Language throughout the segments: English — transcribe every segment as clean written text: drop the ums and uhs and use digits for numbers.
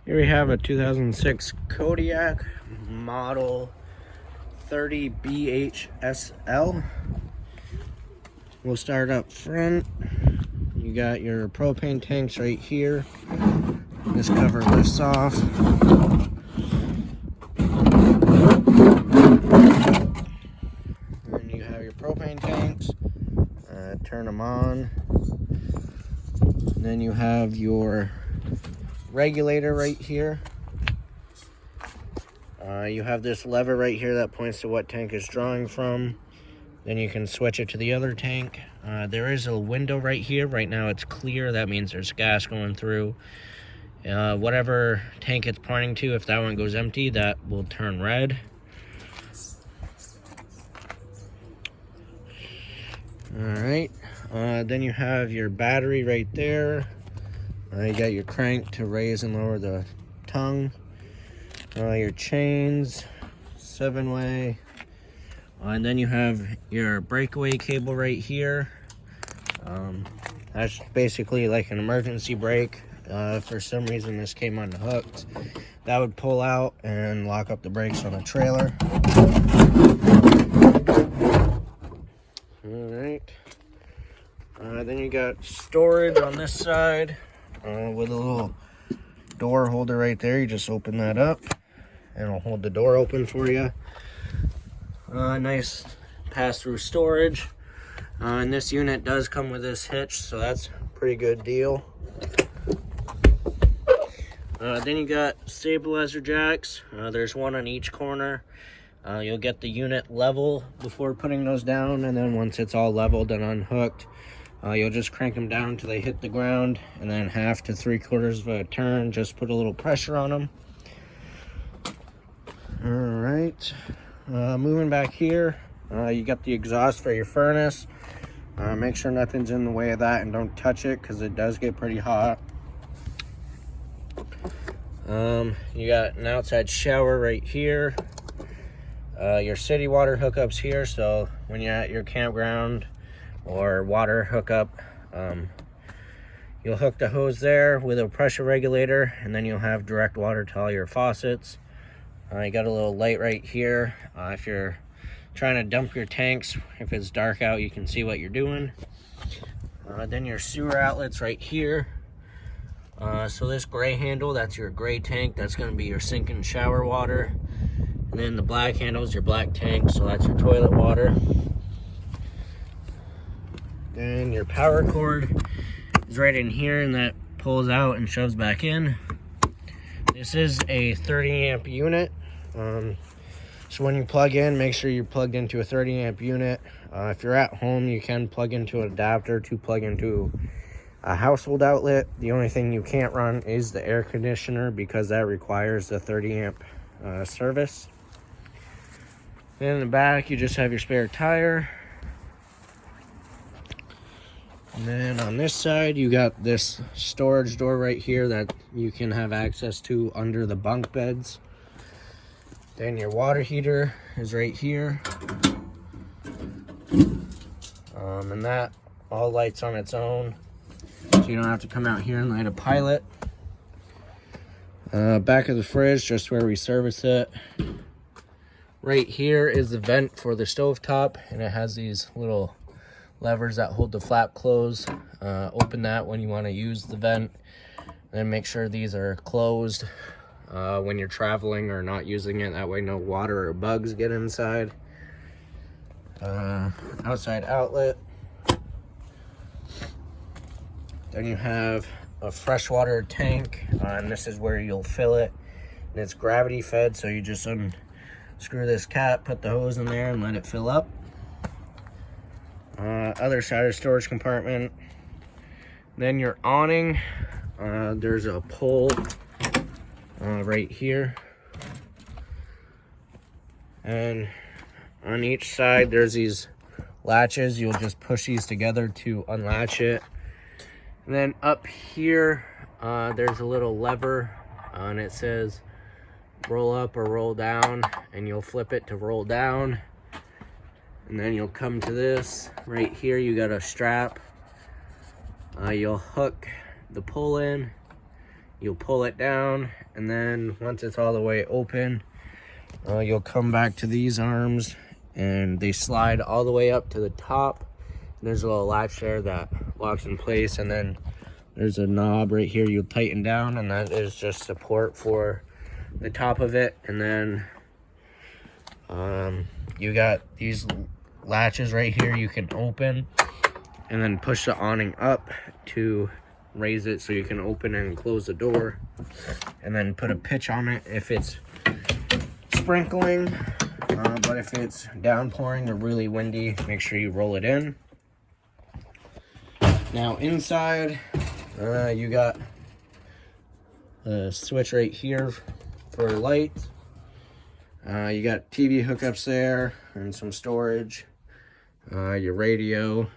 Here we have a 2006 Kodiak model 30BHSL. We'll start up front. You got your propane tanks right here. This cover lifts off. And you have your propane tanks. Turn them on. And then you have your regulator right here. You have this lever right here that points to what tank is drawing from. Then you can switch it to the other tank. There is a window right here. Right now it's clear. That means there's gas going through. Whatever tank it's pointing to, if that one goes empty, that will turn red. Alright, then you have your battery right there. You got your crank to raise and lower the tongue. Your chains, 7-way. And then you have your breakaway cable right here. That's basically like an emergency brake. If for some reason this came unhooked, that would pull out and lock up the brakes on a trailer. Alright. Then you got storage on this side with a little door holder right there. You just open that up and it'll hold the door open for you. Nice pass-through storage. And this unit does come with this hitch, so that's a pretty good deal. Then you got stabilizer jacks. There's one on each corner. You'll get the unit level before putting those down, and then once it's all leveled and unhooked, you'll just crank them down until they hit the ground, and then 1/2 to 3/4 of a turn, just put a little pressure on them. All right, moving back here, you got the exhaust for your furnace. Make sure nothing's in the way of that and don't touch it because it does get pretty hot. You got an outside shower right here. Your city water hookups here, so when you're at your campground or water hookup, you'll hook the hose there with a pressure regulator, and then you'll have direct water to all your faucets. You got a little light right here. If you're trying to dump your tanks, if it's dark out, you can see what you're doing. Then your sewer outlets right here. So this gray handle, that's your gray tank. That's going to be your sink and shower water. And then the black handle is your black tank, so that's your toilet water. Then your power cord is right in here, and that pulls out and shoves back in. This is a 30 amp unit. So when you plug in, make sure you're plugged into a 30 amp unit. If you're at home, you can plug into an adapter to plug into a household outlet. The only thing you can't run is the air conditioner because that requires the 30 amp service. Then in the back, you just have your spare tire. And then on this side, you got this storage door right here that you can have access to under the bunk beds. Then your water heater is right here. And that all lights on its own, so you don't have to come out here and light a pilot. Back of the fridge, just where we service it. Right here is the vent for the stovetop, and it has these little levers that hold the flap closed. Open that when you want to use the vent. Then make sure these are closed when you're traveling or not using it. That way no water or bugs get inside. Outside outlet. Then you have a freshwater tank, and this is where you'll fill it. And it's gravity fed, so you just unscrew this cap, put the hose in there, and let it fill up. Other side of the storage compartment. Then your awning. There's a pole right here. And on each side, there's these latches. You'll just push these together to unlatch it. And then up here, there's a little lever, and it says roll up or roll down, and you'll flip it to roll down. And then you'll come to this right here. You got a strap. You'll hook the pull in. you'll pull it down, and then once it's all the way open, you'll come back to these arms, and they slide all the way up to the top. There's a little latch there that locks in place, and then there's a knob right here you'll tighten down, and that is just support for the top of it. And then you got these latches right here you can open, and then push the awning up to raise it so you can open and close the door, and then put a pitch on it if it's sprinkling, but if it's downpouring or really windy, make sure you roll it in. Now inside, you got a switch right here for lights. You got TV hookups there and some storage, your radio.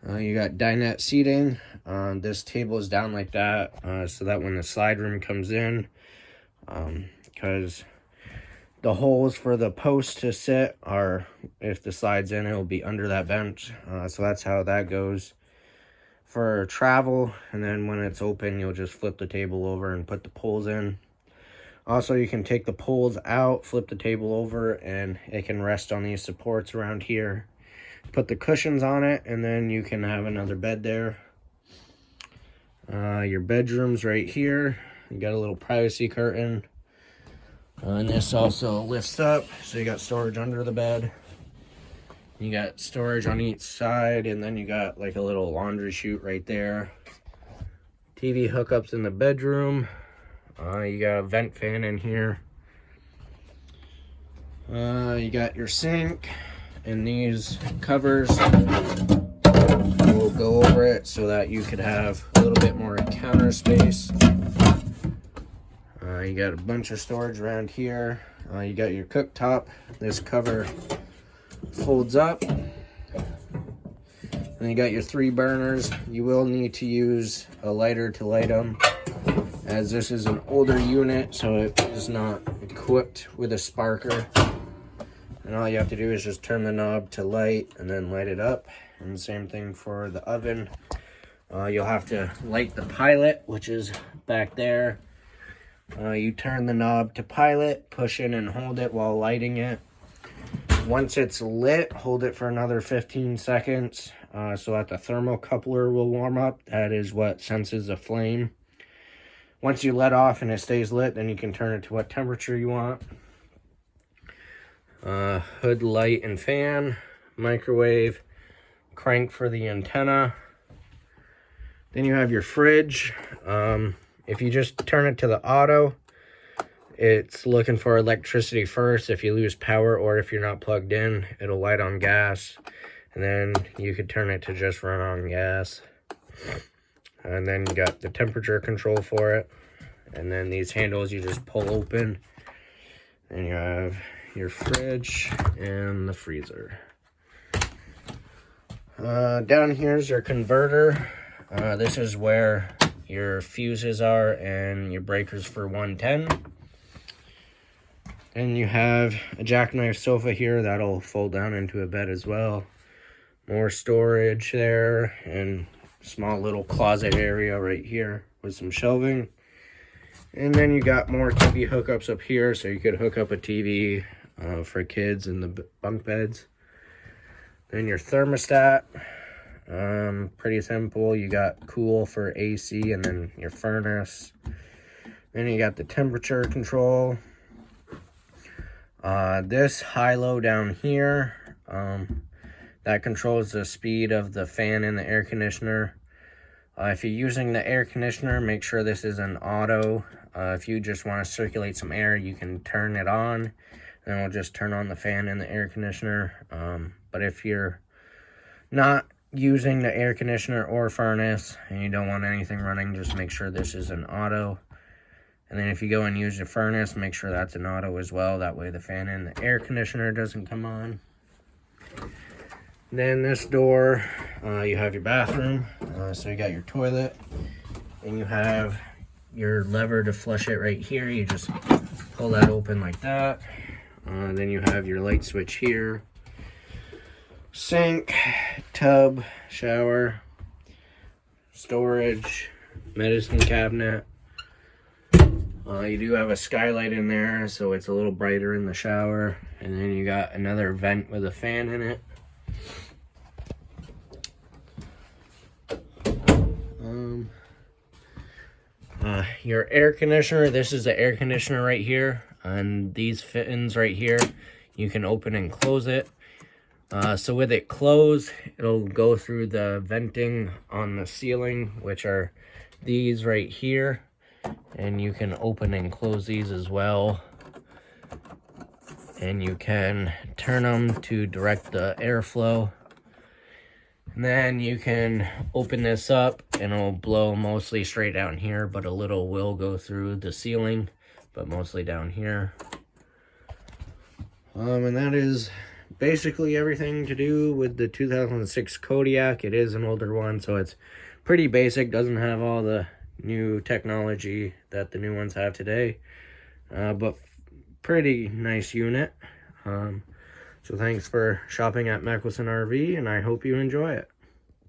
You got dinette seating. This table is down like that, so that when the slide room comes in, because the holes for the post to sit are, if the slide's in, it'll be under that bench. So that's how that goes for travel. And then when it's open, you'll just flip the table over and put the poles in. Also, you can take the poles out, flip the table over, and it can rest on these supports around here. Put the cushions on it, and then you can have another bed there. Your bedroom's right here. You got a little privacy curtain. And this also lifts up, so you got storage under the bed. You got storage on each side, and then you got like a little laundry chute right there. TV hookups in the bedroom. You got a vent fan in here. You got your sink, and these covers will go over it so that you could have a little bit more counter space. You got a bunch of storage around here. You got your cooktop. This cover folds up. And you got your 3 burners. You will need to use a lighter to light them, as this is an older unit, so it is not equipped with a sparker. And all you have to do is just turn the knob to light and then light it up. And the same thing for the oven. You'll have to light the pilot, which is back there. You turn the knob to pilot, push in and hold it while lighting it. Once it's lit, hold it for another 15 seconds so that the thermocoupler will warm up. That is what senses the flame. Once you let off and it stays lit, then you can turn it to what temperature you want. Hood light and fan, microwave, crank for the antenna. Then you have your fridge. If you just turn it to the auto, it's looking for electricity first. If you lose power or if you're not plugged in, it'll light on gas. And then you could turn it to just run on gas. And then you got the temperature control for it. And then these handles you just pull open. And you have your fridge and the freezer. Down here is your converter. This is where your fuses are and your breakers for 110. And you have a jackknife sofa here that'll fold down into a bed as well. More storage there, and small little closet area right here with some shelving. And then you got more TV hookups up here, so you could hook up a TV for kids in the bunk beds. Then your thermostat, pretty simple. You got cool for AC, and then your furnace. Then you got the temperature control. This high-low down here, that controls the speed of the fan in the air conditioner. If you're using the air conditioner, make sure this is an auto. If you just want to circulate some air, you can turn it on, and it'll just turn on the fan in the air conditioner. But if you're not using the air conditioner or furnace and you don't want anything running, just make sure this is an auto. And then if you go and use the furnace, make sure that's an auto as well. That way the fan in the air conditioner doesn't come on. Then this door, you have your bathroom. So you got your toilet, and you have your lever to flush it right here. You just pull that open like that. Then you have your light switch here. Sink, tub, shower, storage, medicine cabinet, You do have a skylight in there, so it's a little brighter in the shower. And then you got another vent with a fan in it. Your air conditioner, this is the air conditioner right here. And these fittings right here, you can open and close it. So with it closed, it'll go through the venting on the ceiling, which are these right here. And you can open and close these as well. And you can turn them to direct the airflow. And then you can open this up and it'll blow mostly straight down here, but a little will go through the ceiling, but mostly down here. And that is basically everything to do with the 2006 Kodiak. It is an older one, so it's pretty basic, doesn't have all the new technology that the new ones have today, but pretty nice unit. So thanks for shopping at Mickelson RV, and I hope you enjoy it.